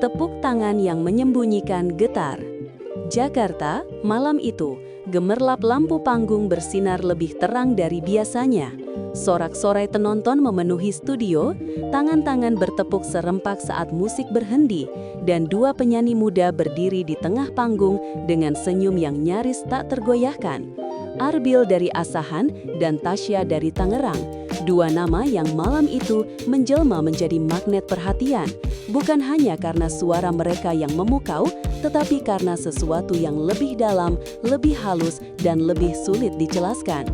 Tepuk tangan yang menyembunyikan getar. Jakarta, malam itu, gemerlap lampu panggung bersinar lebih terang dari biasanya. Sorak-sorai penonton memenuhi studio, tangan-tangan bertepuk serempak saat musik berhenti, dan dua penyanyi muda berdiri di tengah panggung dengan senyum yang nyaris tak tergoyahkan. Arbil dari Asahan dan Tasya dari Tangerang, dua nama yang malam itu menjelma menjadi magnet perhatian, bukan hanya karena suara mereka yang memukau, tetapi karena sesuatu yang lebih dalam, lebih halus, dan lebih sulit dijelaskan.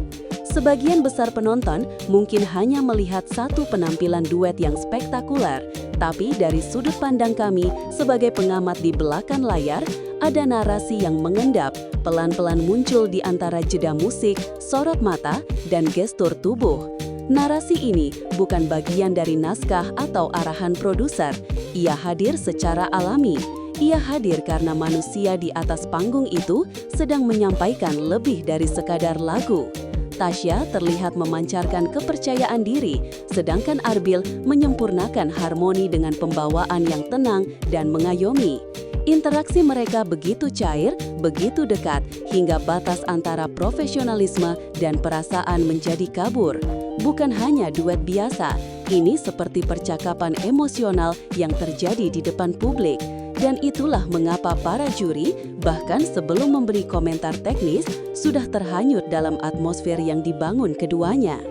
Sebagian besar penonton mungkin hanya melihat satu penampilan duet yang spektakuler, tapi dari sudut pandang kami sebagai pengamat di belakang layar, ada narasi yang mengendap, pelan-pelan muncul di antara jeda musik, sorot mata, dan gestur tubuh. Narasi ini bukan bagian dari naskah atau arahan produser, ia hadir secara alami. Ia hadir karena manusia di atas panggung itu sedang menyampaikan lebih dari sekadar lagu. Tasya terlihat memancarkan kepercayaan diri, sedangkan Arbil menyempurnakan harmoni dengan pembawaan yang tenang dan mengayomi. Interaksi mereka begitu cair, begitu dekat, hingga batas antara profesionalisme dan perasaan menjadi kabur. Bukan hanya duet biasa, ini seperti percakapan emosional yang terjadi di depan publik. Dan itulah mengapa para juri, bahkan sebelum memberi komentar teknis, sudah terhanyut dalam atmosfer yang dibangun keduanya.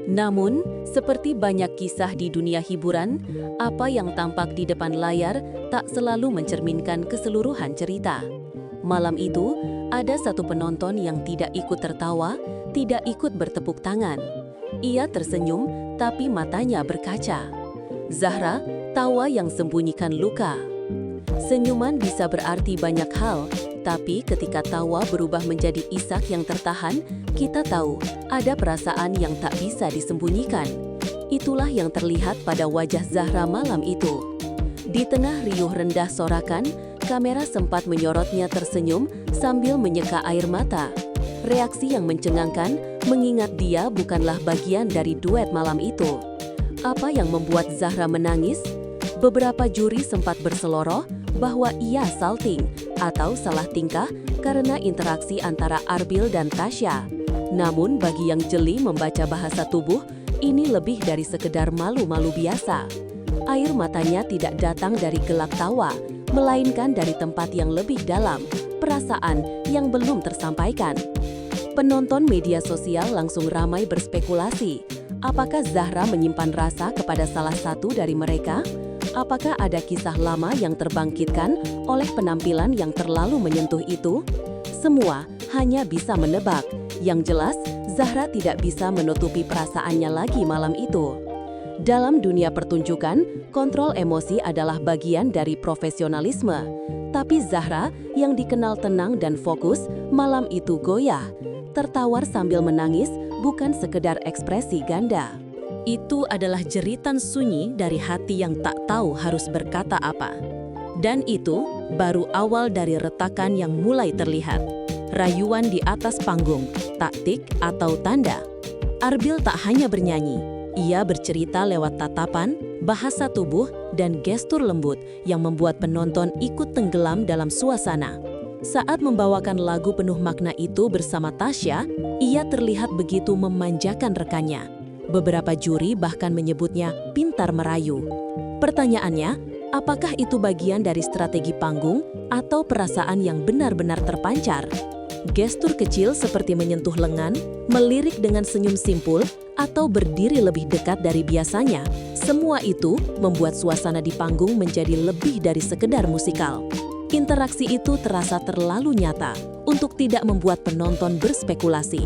Namun, seperti banyak kisah di dunia hiburan, apa yang tampak di depan layar tak selalu mencerminkan keseluruhan cerita. Malam itu, ada satu penonton yang tidak ikut tertawa, tidak ikut bertepuk tangan. Ia tersenyum, tapi matanya berkaca. Zahra, tawa yang sembunyikan luka. Senyuman bisa berarti banyak hal, tapi ketika tawa berubah menjadi isak yang tertahan, kita tahu ada perasaan yang tak bisa disembunyikan. Itulah yang terlihat pada wajah Zahra malam itu. Di tengah riuh rendah sorakan, kamera sempat menyorotnya tersenyum sambil menyeka air mata. Reaksi yang mencengangkan, mengingat dia bukanlah bagian dari duet malam itu. Apa yang membuat Zahra menangis? Beberapa juri sempat berseloroh bahwa ia salting atau salah tingkah karena interaksi antara Arbil dan Tasya. Namun bagi yang jeli membaca bahasa tubuh, ini lebih dari sekedar malu-malu biasa. Air matanya tidak datang dari gelak tawa, melainkan dari tempat yang lebih dalam, perasaan yang belum tersampaikan. Penonton media sosial langsung ramai berspekulasi. Apakah Zahra menyimpan rasa kepada salah satu dari mereka? Apakah ada kisah lama yang terbangkitkan oleh penampilan yang terlalu menyentuh itu? Semua hanya bisa menebak. Yang jelas, Zahra tidak bisa menutupi perasaannya lagi malam itu. Dalam dunia pertunjukan, kontrol emosi adalah bagian dari profesionalisme. Tapi Zahra, yang dikenal tenang dan fokus, malam itu goyah. Tertawar sambil menangis bukan sekedar ekspresi ganda. Itu adalah jeritan sunyi dari hati yang tak tahu harus berkata apa. Dan itu baru awal dari retakan yang mulai terlihat. Rayuan di atas panggung, taktik atau tanda. Arbil tak hanya bernyanyi, ia bercerita lewat tatapan, bahasa tubuh, dan gestur lembut yang membuat penonton ikut tenggelam dalam suasana. Saat membawakan lagu penuh makna itu bersama Tasya, ia terlihat begitu memanjakan rekannya. Beberapa juri bahkan menyebutnya pintar merayu. Pertanyaannya, apakah itu bagian dari strategi panggung atau perasaan yang benar-benar terpancar? Gestur kecil seperti menyentuh lengan, melirik dengan senyum simpul, atau berdiri lebih dekat dari biasanya, semua itu membuat suasana di panggung menjadi lebih dari sekedar musikal. Interaksi itu terasa terlalu nyata untuk tidak membuat penonton berspekulasi.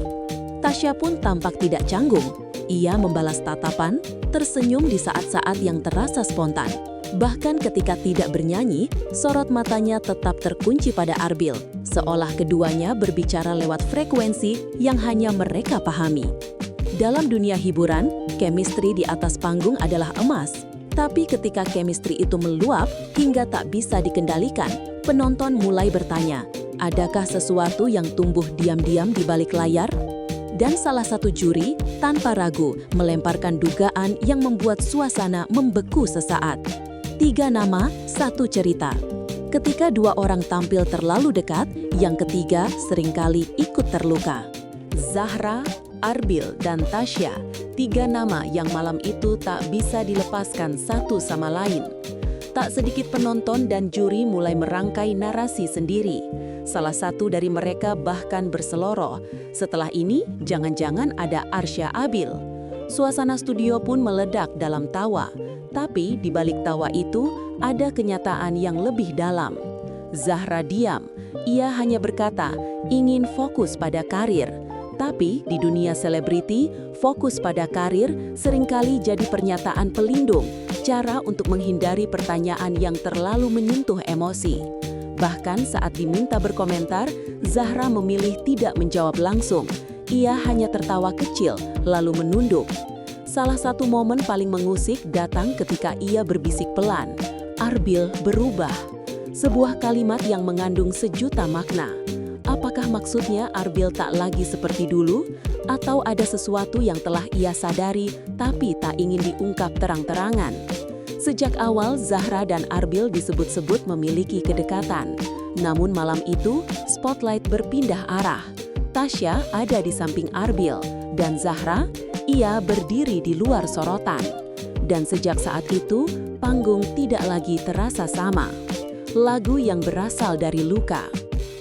Tasya pun tampak tidak canggung. Ia membalas tatapan, tersenyum di saat-saat yang terasa spontan. Bahkan ketika tidak bernyanyi, sorot matanya tetap terkunci pada Arbil, seolah keduanya berbicara lewat frekuensi yang hanya mereka pahami. Dalam dunia hiburan, chemistry di atas panggung adalah emas. Tapi ketika chemistry itu meluap hingga tak bisa dikendalikan, penonton mulai bertanya, adakah sesuatu yang tumbuh diam-diam di balik layar? Dan salah satu juri, tanpa ragu, melemparkan dugaan yang membuat suasana membeku sesaat. 3 nama, 1 cerita. Ketika 2 orang tampil terlalu dekat, yang ketiga seringkali ikut terluka. Zahra, Arbil, dan Tasya, 3 nama yang malam itu tak bisa dilepaskan satu sama lain. Tak sedikit penonton dan juri mulai merangkai narasi sendiri. Salah satu dari mereka bahkan berseloroh, setelah ini jangan-jangan ada Arsya Abil. Suasana studio pun meledak dalam tawa, tapi di balik tawa itu ada kenyataan yang lebih dalam. Zahra diam, ia hanya berkata ingin fokus pada karir. Tapi di dunia selebriti, fokus pada karir seringkali jadi pernyataan pelindung, cara untuk menghindari pertanyaan yang terlalu menyentuh emosi. Bahkan saat diminta berkomentar, Zahra memilih tidak menjawab langsung. Ia hanya tertawa kecil, lalu menunduk. Salah satu momen paling mengusik datang ketika ia berbisik pelan. Arbil berubah. Sebuah kalimat yang mengandung sejuta makna. Apakah maksudnya Arbil tak lagi seperti dulu? Atau ada sesuatu yang telah ia sadari tapi tak ingin diungkap terang-terangan? Sejak awal, Zahra dan Arbil disebut-sebut memiliki kedekatan. Namun malam itu, spotlight berpindah arah. Tasya ada di samping Arbil, dan Zahra, ia berdiri di luar sorotan. Dan sejak saat itu, panggung tidak lagi terasa sama. Lagu yang berasal dari luka.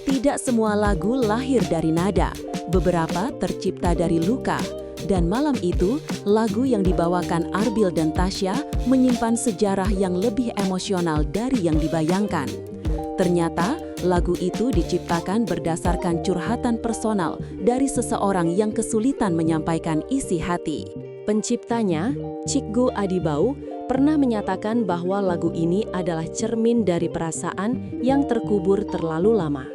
Tidak semua lagu lahir dari nada, beberapa tercipta dari luka. Dan malam itu, lagu yang dibawakan Arbil dan Tasya menyimpan sejarah yang lebih emosional dari yang dibayangkan. Ternyata, lagu itu diciptakan berdasarkan curhatan personal dari seseorang yang kesulitan menyampaikan isi hati. Penciptanya, Cikgu Adibau, pernah menyatakan bahwa lagu ini adalah cermin dari perasaan yang terkubur terlalu lama.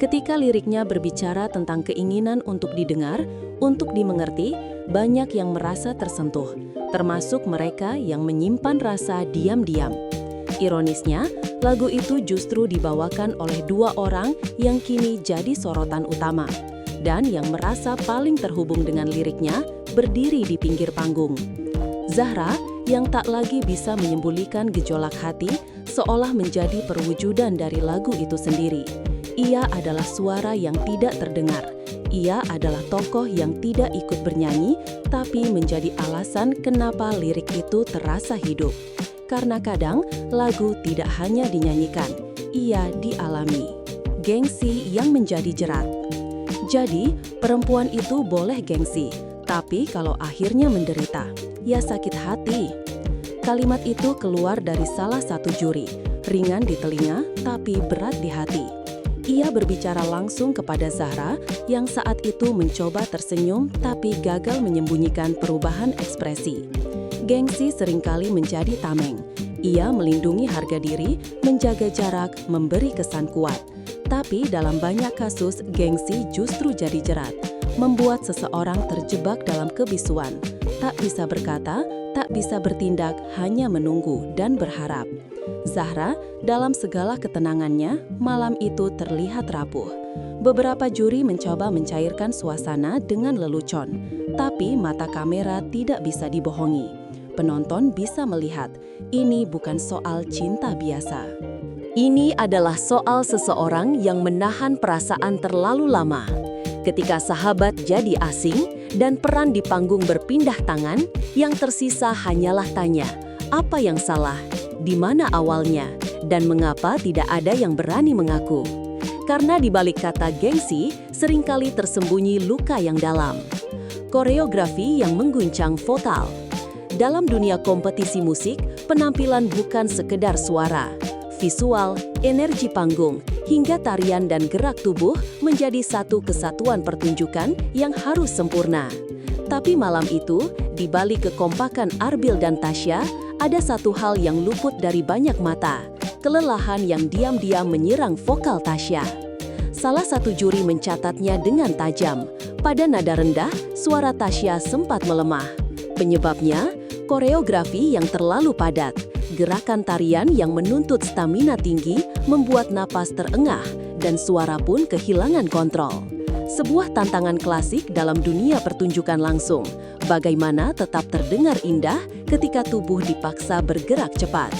Ketika liriknya berbicara tentang keinginan untuk didengar, untuk dimengerti, banyak yang merasa tersentuh, termasuk mereka yang menyimpan rasa diam-diam. Ironisnya, lagu itu justru dibawakan oleh 2 orang yang kini jadi sorotan utama. Dan yang merasa paling terhubung dengan liriknya, berdiri di pinggir panggung. Zahra, yang tak lagi bisa menyembunyikan gejolak hati, seolah menjadi perwujudan dari lagu itu sendiri. Ia adalah suara yang tidak terdengar. Ia adalah tokoh yang tidak ikut bernyanyi, tapi menjadi alasan kenapa lirik itu terasa hidup. Karena kadang, lagu tidak hanya dinyanyikan, ia dialami. Gengsi yang menjadi jerat. Jadi, perempuan itu boleh gengsi, tapi kalau akhirnya menderita, ya sakit hati. Kalimat itu keluar dari salah satu juri, ringan di telinga, tapi berat di hati. Ia berbicara langsung kepada Zahra yang saat itu mencoba tersenyum tapi gagal menyembunyikan perubahan ekspresi. Gengsi seringkali menjadi tameng. Ia melindungi harga diri, menjaga jarak, memberi kesan kuat. Tapi dalam banyak kasus, gengsi justru jadi jerat, membuat seseorang terjebak dalam kebisuan. Tak bisa berkata, tak bisa bertindak, hanya menunggu dan berharap. Zahra, dalam segala ketenangannya, malam itu terlihat rapuh. Beberapa juri mencoba mencairkan suasana dengan lelucon, tapi mata kamera tidak bisa dibohongi. Penonton bisa melihat, ini bukan soal cinta biasa. Ini adalah soal seseorang yang menahan perasaan terlalu lama. Ketika sahabat jadi asing dan peran di panggung berpindah tangan, yang tersisa hanyalah tanya, apa yang salah, di mana awalnya, dan mengapa tidak ada yang berani mengaku. Karena di balik kata gengsi, seringkali tersembunyi luka yang dalam. Koreografi yang mengguncang vokal. Dalam dunia kompetisi musik, penampilan bukan sekedar suara. Visual, energi panggung, hingga tarian dan gerak tubuh menjadi satu kesatuan pertunjukan yang harus sempurna. Tapi malam itu, di balik kekompakan Arbil dan Tasya, ada satu hal yang luput dari banyak mata. Kelelahan yang diam-diam menyerang vokal Tasya. Salah satu juri mencatatnya dengan tajam. Pada nada rendah, suara Tasya sempat melemah. Penyebabnya, koreografi yang terlalu padat. Gerakan tarian yang menuntut stamina tinggi membuat napas terengah dan suara pun kehilangan kontrol. Sebuah tantangan klasik dalam dunia pertunjukan langsung. Bagaimana tetap terdengar indah ketika tubuh dipaksa bergerak cepat.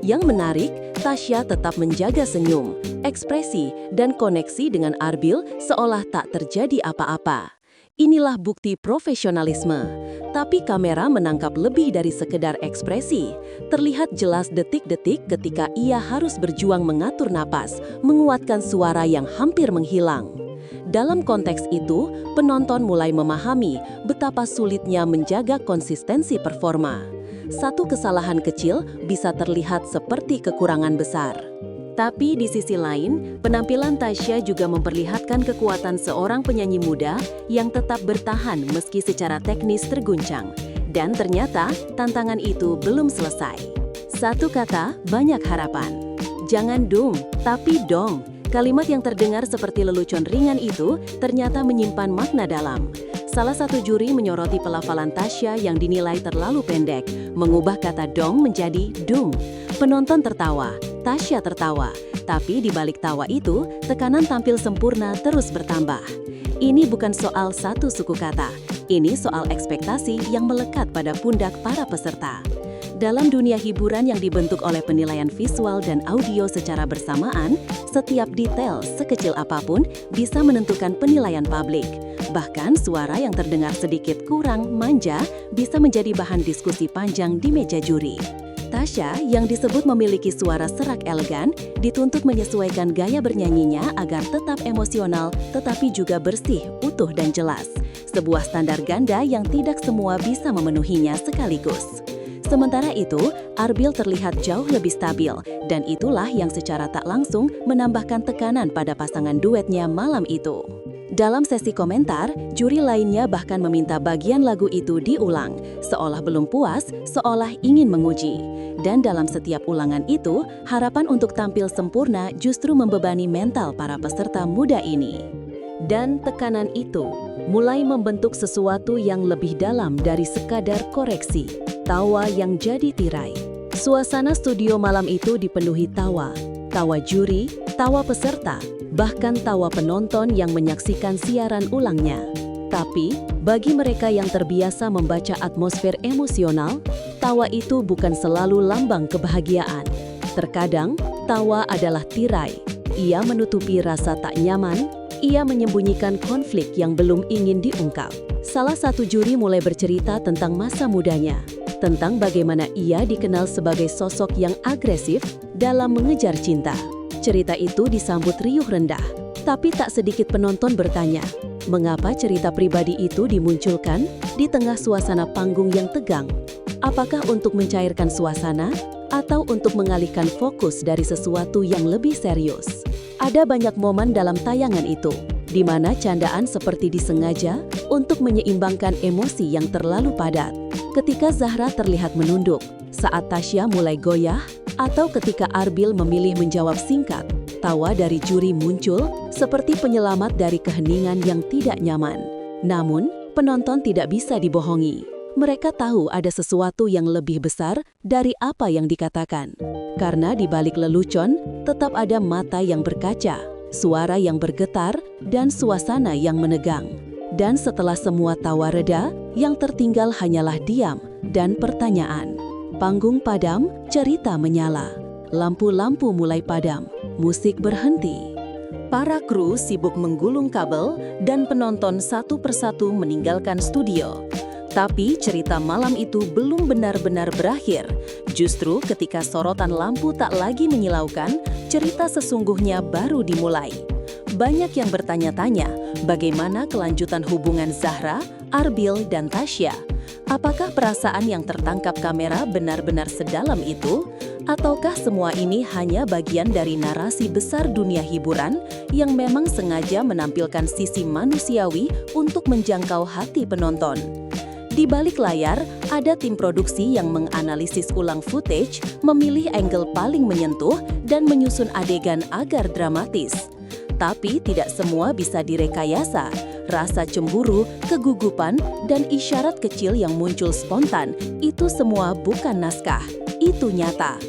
Yang menarik, Tasya tetap menjaga senyum, ekspresi, dan koneksi dengan Arbil seolah tak terjadi apa-apa. Inilah bukti profesionalisme. Tapi kamera menangkap lebih dari sekedar ekspresi. Terlihat jelas detik-detik ketika ia harus berjuang mengatur napas, menguatkan suara yang hampir menghilang. Dalam konteks itu, penonton mulai memahami betapa sulitnya menjaga konsistensi performa. Satu kesalahan kecil bisa terlihat seperti kekurangan besar. Tapi di sisi lain, penampilan Tasya juga memperlihatkan kekuatan seorang penyanyi muda yang tetap bertahan meski secara teknis terguncang. Dan ternyata, tantangan itu belum selesai. Satu kata, banyak harapan. Jangan dung, tapi dong. Kalimat yang terdengar seperti lelucon ringan itu ternyata menyimpan makna dalam. Salah satu juri menyoroti pelafalan Tasya yang dinilai terlalu pendek, mengubah kata dong menjadi dung. Penonton tertawa, Tasya tertawa, tapi di balik tawa itu, tekanan tampil sempurna terus bertambah. Ini bukan soal satu suku kata, ini soal ekspektasi yang melekat pada pundak para peserta. Dalam dunia hiburan yang dibentuk oleh penilaian visual dan audio secara bersamaan, setiap detail sekecil apapun bisa menentukan penilaian publik. Bahkan suara yang terdengar sedikit kurang manja bisa menjadi bahan diskusi panjang di meja juri. Tasya, yang disebut memiliki suara serak elegan, dituntut menyesuaikan gaya bernyanyinya agar tetap emosional tetapi juga bersih, utuh dan jelas. Sebuah standar ganda yang tidak semua bisa memenuhinya sekaligus. Sementara itu, Arbil terlihat jauh lebih stabil, dan itulah yang secara tak langsung menambahkan tekanan pada pasangan duetnya malam itu. Dalam sesi komentar, juri lainnya bahkan meminta bagian lagu itu diulang, seolah belum puas, seolah ingin menguji. Dan dalam setiap ulangan itu, harapan untuk tampil sempurna justru membebani mental para peserta muda ini. Dan tekanan itu mulai membentuk sesuatu yang lebih dalam dari sekadar koreksi. Tawa yang jadi tirai. Suasana studio malam itu dipenuhi tawa. Tawa juri, tawa peserta, bahkan tawa penonton yang menyaksikan siaran ulangnya. Tapi, bagi mereka yang terbiasa membaca atmosfer emosional, tawa itu bukan selalu lambang kebahagiaan. Terkadang, tawa adalah tirai. Ia menutupi rasa tak nyaman, ia menyembunyikan konflik yang belum ingin diungkap. Salah satu juri mulai bercerita tentang masa mudanya, tentang bagaimana ia dikenal sebagai sosok yang agresif dalam mengejar cinta. Cerita itu disambut riuh rendah, tapi tak sedikit penonton bertanya, mengapa cerita pribadi itu dimunculkan di tengah suasana panggung yang tegang? Apakah untuk mencairkan suasana atau untuk mengalihkan fokus dari sesuatu yang lebih serius? Ada banyak momen dalam tayangan itu, di mana candaan seperti disengaja untuk menyeimbangkan emosi yang terlalu padat. Ketika Zahra terlihat menunduk, saat Tasya mulai goyah, atau ketika Arbil memilih menjawab singkat, tawa dari juri muncul seperti penyelamat dari keheningan yang tidak nyaman. Namun, penonton tidak bisa dibohongi. Mereka tahu ada sesuatu yang lebih besar dari apa yang dikatakan. Karena di balik lelucon, tetap ada mata yang berkaca, suara yang bergetar, dan suasana yang menegang. Dan setelah semua tawa reda, yang tertinggal hanyalah diam dan pertanyaan. Panggung padam, cerita menyala. Lampu-lampu mulai padam, musik berhenti. Para kru sibuk menggulung kabel dan penonton satu persatu meninggalkan studio. Tapi cerita malam itu belum benar-benar berakhir. Justru ketika sorotan lampu tak lagi menyilaukan, cerita sesungguhnya baru dimulai. Banyak yang bertanya-tanya, bagaimana kelanjutan hubungan Zahra, Arbil, dan Tasya? Apakah perasaan yang tertangkap kamera benar-benar sedalam itu? Ataukah semua ini hanya bagian dari narasi besar dunia hiburan yang memang sengaja menampilkan sisi manusiawi untuk menjangkau hati penonton? Di balik layar, ada tim produksi yang menganalisis ulang footage, memilih angle paling menyentuh, dan menyusun adegan agar dramatis. Tapi tidak semua bisa direkayasa. Rasa cemburu, kegugupan, dan isyarat kecil yang muncul spontan, itu semua bukan naskah, itu nyata.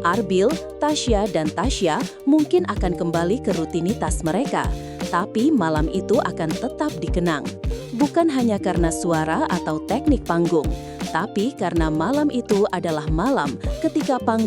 Arbil, Tasya, dan Tasya mungkin akan kembali ke rutinitas mereka, tapi malam itu akan tetap dikenang. Bukan hanya karena suara atau teknik panggung, tapi karena malam itu adalah malam ketika panggung